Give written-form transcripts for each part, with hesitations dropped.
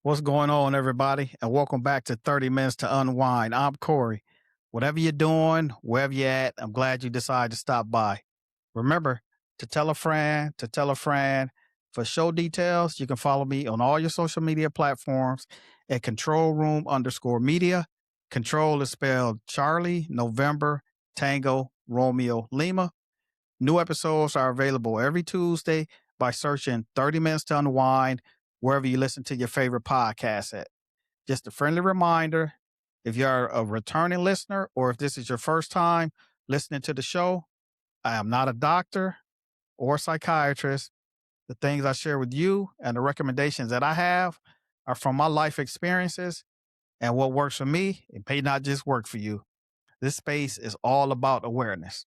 What's going on, everybody? And welcome back to 30 Minutes to Unwind. I'm Corey. Whatever you're doing, wherever you're at, I'm glad you decided to stop by. Remember to tell a friend, to tell a friend. For show details, you can follow me on all your social media platforms at Control Room _ media. Control is spelled Charlie, November, Tango, Romeo, Lima. New episodes are available every Tuesday by searching 30 Minutes to Unwind wherever you listen to your favorite podcast at. Just a friendly reminder, if you're a returning listener or if this is your first time listening to the show, I am not a doctor or psychiatrist. The things I share with you and the recommendations that I have are from my life experiences, and what works for me, it may not just work for you. This space is all about awareness.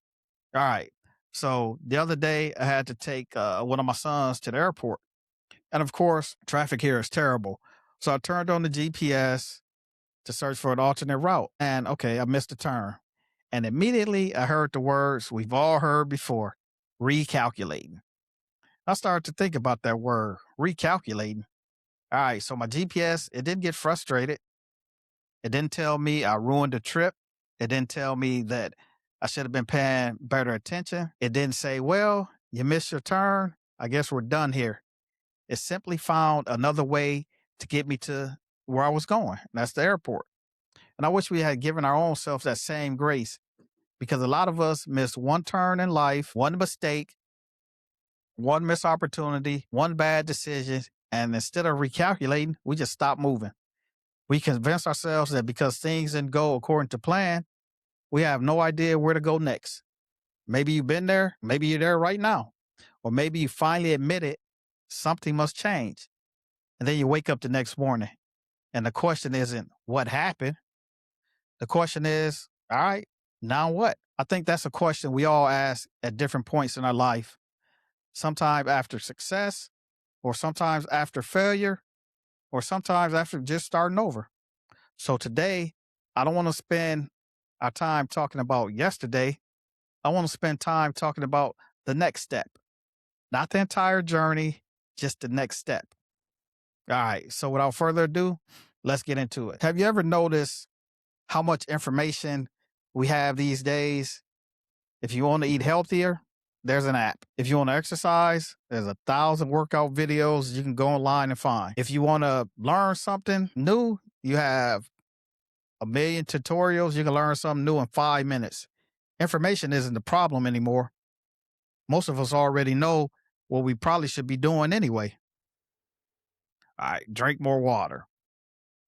All right. So the other day, I had to take one of my sons to the airport. And of course, traffic here is terrible. So I turned on the GPS to search for an alternate route. And okay, I missed a turn. And immediately I heard the words we've all heard before, recalculating. I started to think about that word, recalculating. All right, so my GPS, it didn't get frustrated. It didn't tell me I ruined the trip. It didn't tell me that I should have been paying better attention. It didn't say, well, you missed your turn. I guess we're done here. It simply found another way to get me to where I was going. That's the airport. And I wish we had given our own selves that same grace, because a lot of us miss one turn in life, one mistake, one missed opportunity, one bad decision. And instead of recalculating, we just stop moving. We convince ourselves that because things didn't go according to plan, we have no idea where to go next. Maybe you've been there. Maybe you're there right now. Or maybe you finally admitted something must change. And then you wake up the next morning. And the question isn't what happened. The question is, all right, now what? I think that's a question we all ask at different points in our life. Sometimes after success, or sometimes after failure, or sometimes after just starting over. So today, I don't want to spend our time talking about yesterday. I want to spend time talking about the next step, not the entire journey, just the next step. All right. So without further ado, let's get into it. Have you ever noticed how much information we have these days? If you want to eat healthier, there's an app. If you want to exercise, there's 1,000 workout videos you can go online and find. If you want to learn something new, you have 1,000,000 tutorials. You can learn something new in 5 minutes. Information isn't the problem anymore. Most of us already know what we probably should be doing anyway. All right, drink more water,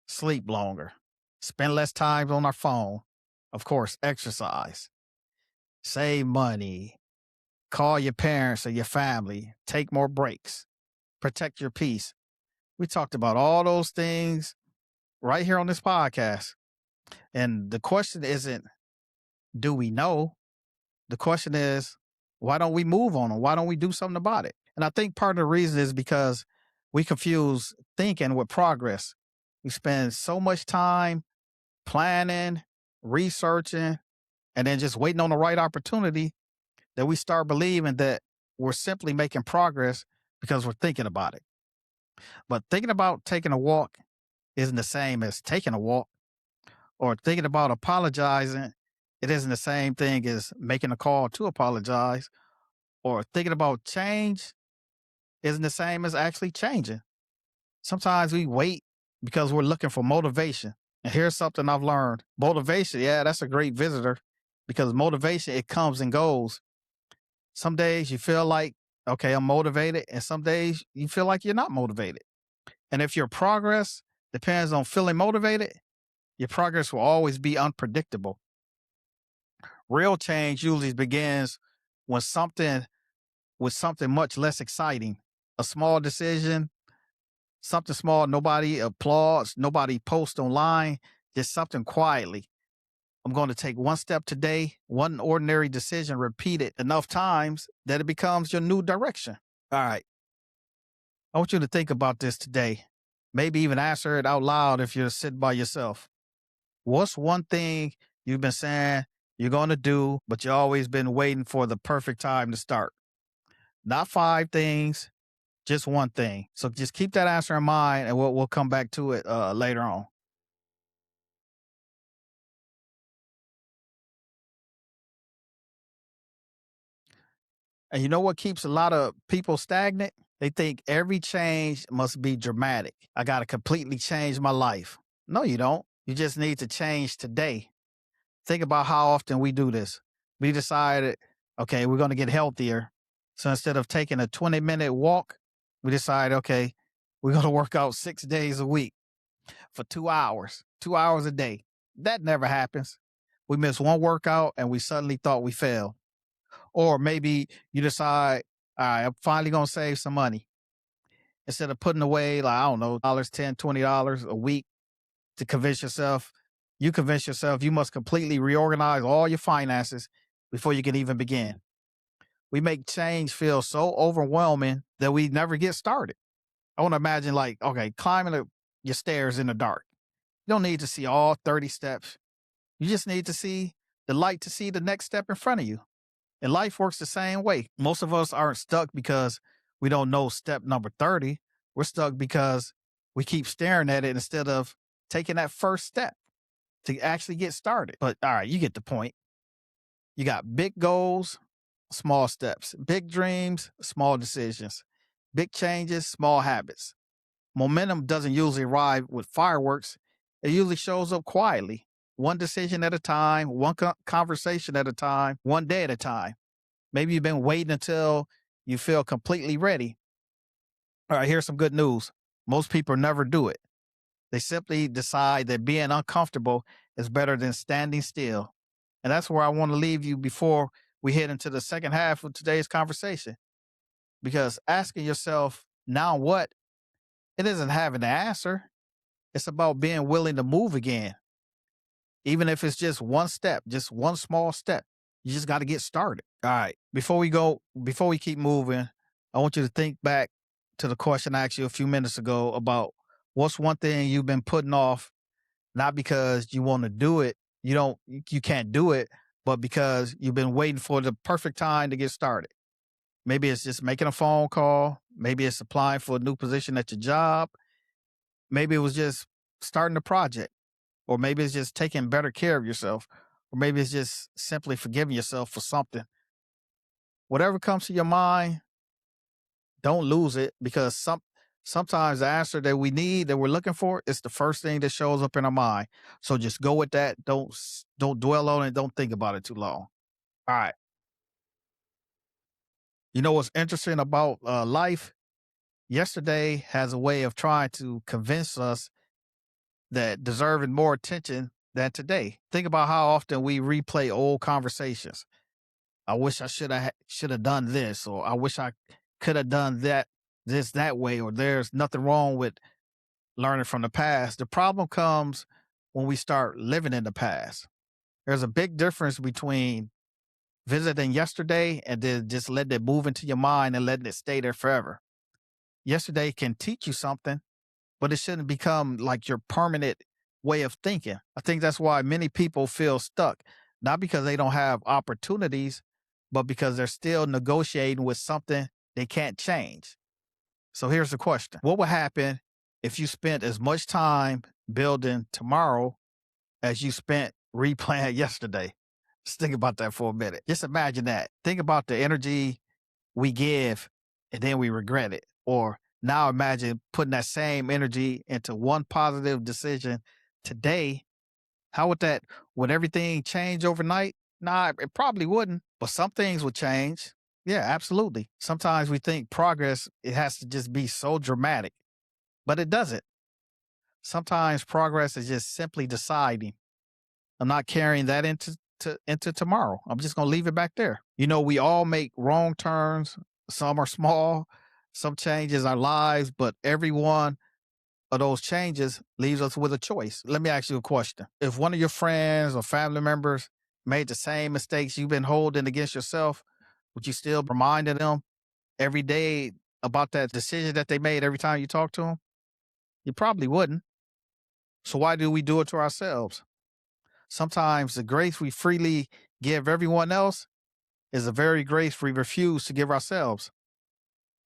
sleep longer, spend less time on our phone. Of course, exercise, save money, call your parents or your family, take more breaks, protect your peace. We talked about all those things right here on this podcast. And the question isn't, do we know? The question is, why don't we move on them? Why don't we do something about it? And I think part of the reason is because we confuse thinking with progress. We spend so much time planning, researching, and then just waiting on the right opportunity that we start believing that we're simply making progress because we're thinking about it. But thinking about taking a walk isn't the same as taking a walk, or thinking about apologizing. It isn't the same thing as making a call to apologize, or thinking about change isn't the same as actually changing. Sometimes we wait because we're looking for motivation. And here's something I've learned. Motivation, yeah, that's a great visitor, because motivation, it comes and goes. Some days you feel like, okay, I'm motivated. And some days you feel like you're not motivated. And if your progress depends on feeling motivated, your progress will always be unpredictable. Real change usually begins when something with something much less exciting. A small decision, something small, nobody applauds, nobody posts online, just something quietly. I'm going to take one step today, one ordinary decision repeated enough times that it becomes your new direction. All right. I want you to think about this today. Maybe even answer it out loud if you're sitting by yourself. What's one thing you've been saying you're going to do, but you've always been waiting for the perfect time to start? Not 5 things, Just one thing. So just keep that answer in mind and we'll come back to it later on. And you know what keeps a lot of people stagnant? They think every change must be dramatic. I got to completely change my life. No, you don't. You just need to change today. Think about how often we do this. We decided, okay, we're going to get healthier. So instead of taking a 20-minute walk, we decide, okay, we're going to work out 6 days a week for 2 hours, 2 hours a day. That never happens. We miss one workout and we suddenly thought we failed. Or maybe you decide, all right, I'm finally going to save some money. Instead of putting away, like, I don't know, dollars, $10, $20 a week to convince yourself, you convince yourself you must completely reorganize all your finances before you can even begin. We make change feel so overwhelming that we never get started. I want to imagine, like, okay, climbing your stairs in the dark. You don't need to see all 30 steps. You just need to see the light to see the next step in front of you. And life works the same way. Most of us aren't stuck because we don't know step number 30. We're stuck because we keep staring at it instead of taking that first step to actually get started. But all right, you get the point. You got big goals, small steps, big dreams, small decisions, big changes, small habits. Momentum doesn't usually arrive with fireworks. It usually shows up quietly, one decision at a time, one conversation at a time, one day at a time. Maybe you've been waiting until you feel completely ready. All right, here's some good news. Most people never do it. They simply decide that being uncomfortable is better than standing still. And that's where I want to leave you before we head into the second half of today's conversation. Because asking yourself, now what? It isn't having the answer. It's about being willing to move again. Even if it's just one step, just one small step. You just got to get started. All right. Before we keep moving, I want you to think back to the question I asked you a few minutes ago about what's one thing you've been putting off, not because you want to do it, you can't do it, but because you've been waiting for the perfect time to get started. Maybe it's just making a phone call. Maybe it's applying for a new position at your job. Maybe it was just starting a project, or maybe it's just taking better care of yourself, or maybe it's just simply forgiving yourself for something. Whatever comes to your mind, don't lose it because sometimes the answer that we need that we're looking for is the first thing that shows up in our mind. So just go with that. Don't dwell on it. Don't think about it too long. All right. You know what's interesting about life? Yesterday has a way of trying to convince us that deserving more attention than today. Think about how often we replay old conversations. I wish I should have done this, or I wish I could have done that way, or there's nothing wrong with learning from the past. The problem comes when we start living in the past. There's a big difference between visiting yesterday and then just letting it move into your mind and letting it stay there forever. Yesterday can teach you something, but it shouldn't become like your permanent way of thinking. I think that's why many people feel stuck, not because they don't have opportunities, but because they're still negotiating with something they can't change. So here's the question. What would happen if you spent as much time building tomorrow as you spent replaying yesterday? Just think about that for a minute. Just imagine that. Think about the energy we give and then we regret it. Or now imagine putting that same energy into one positive decision today. Would everything change overnight? Nah, it probably wouldn't, but some things would change. Yeah, absolutely. Sometimes we think progress, it has to just be so dramatic, but it doesn't. Sometimes progress is just simply deciding, I'm not carrying that into tomorrow. I'm just going to leave it back there. You know, we all make wrong turns. Some are small, some changes our lives, but every one of those changes leaves us with a choice. Let me ask you a question. If one of your friends or family members made the same mistakes you've been holding against yourself, would you still remind them every day about that decision that they made every time you talk to them? You probably wouldn't. So why do we do it to ourselves? Sometimes the grace we freely give everyone else is the very grace we refuse to give ourselves.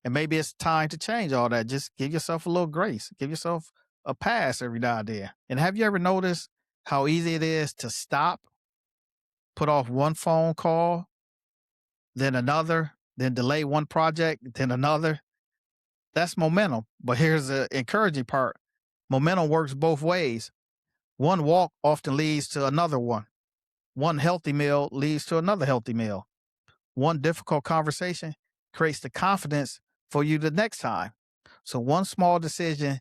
And maybe it's time to change all that. Just give yourself a little grace. Give yourself a pass every now and then. And have you ever noticed how easy it is to stop, put off one phone call, then another, then delay one project, then another? That's momentum. But here's the encouraging part: momentum works both ways. One walk often leads to another one. One healthy meal leads to another healthy meal. One difficult conversation creates the confidence for you the next time. So one small decision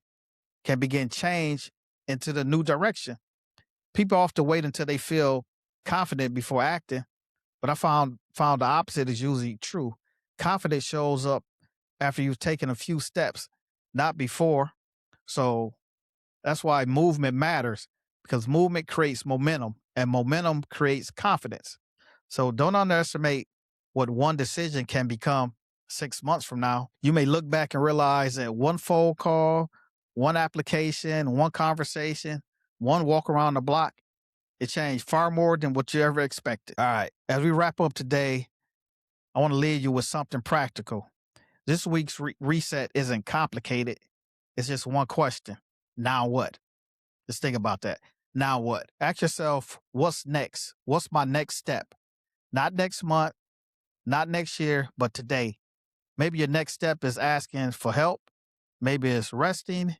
can begin change into the new direction. People often wait until they feel confident before acting, but I found the opposite is usually true. Confidence shows up after you've taken a few steps, not before. So that's why movement matters, because movement creates momentum and momentum creates confidence. So don't underestimate what one decision can become 6 months from now. You may look back and realize that one phone call, one application, one conversation, one walk around the block, it changed far more than what you ever expected. All right. As we wrap up today, I want to leave you with something practical. This week's reset isn't complicated. It's just one question. Now what? Just think about that. Now what? Ask yourself, what's next? What's my next step? Not next month, not next year, but today. Maybe your next step is asking for help. Maybe it's resting.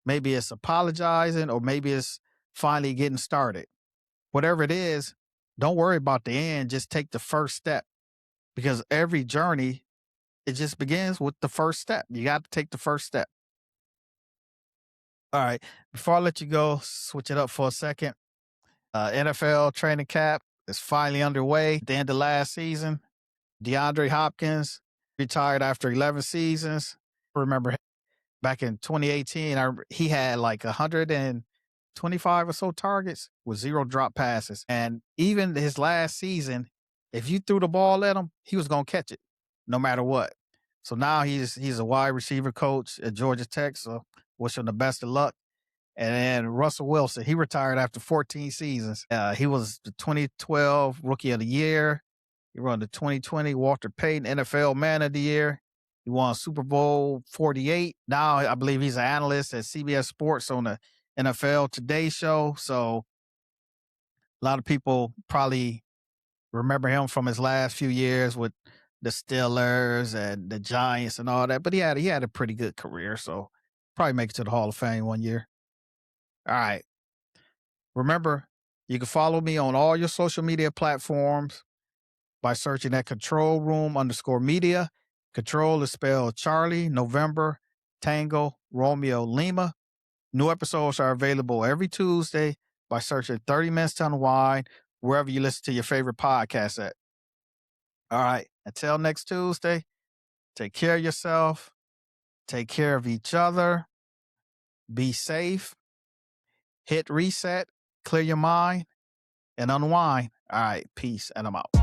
Maybe it's apologizing, or maybe it's finally getting started. Whatever it is, don't worry about the end. Just take the first step, because every journey, it just begins with the first step. You got to take the first step. All right. Before I let you go, switch it up for a second. NFL training camp is finally underway at the end of last season. DeAndre Hopkins retired after 11 seasons. I remember back in 2018, he had like 125 or so targets with 0 drop passes. And even his last season, if you threw the ball at him, he was going to catch it no matter what. So now he's a wide receiver coach at Georgia Tech. So wish him the best of luck. And then Russell Wilson, he retired after 14 seasons. He was the 2012 Rookie of the Year. He won the 2020 Walter Payton NFL Man of the Year. He won Super Bowl 48. Now I believe he's an analyst at CBS Sports on the NFL Today show. So a lot of people probably remember him from his last few years with the Steelers and the Giants and all that. But he had a pretty good career. So probably make it to the Hall of Fame one year. All right. Remember, you can follow me on all your social media platforms by searching at Control Room _ media. Control is spelled Charlie, November, Tango, Romeo, Lima. New episodes are available every Tuesday by searching 30 Minutes to Unwind wherever you listen to your favorite podcast at. All right. Until next Tuesday, take care of yourself. Take care of each other. Be safe. Hit reset. Clear your mind and unwind. All right. Peace. And I'm out.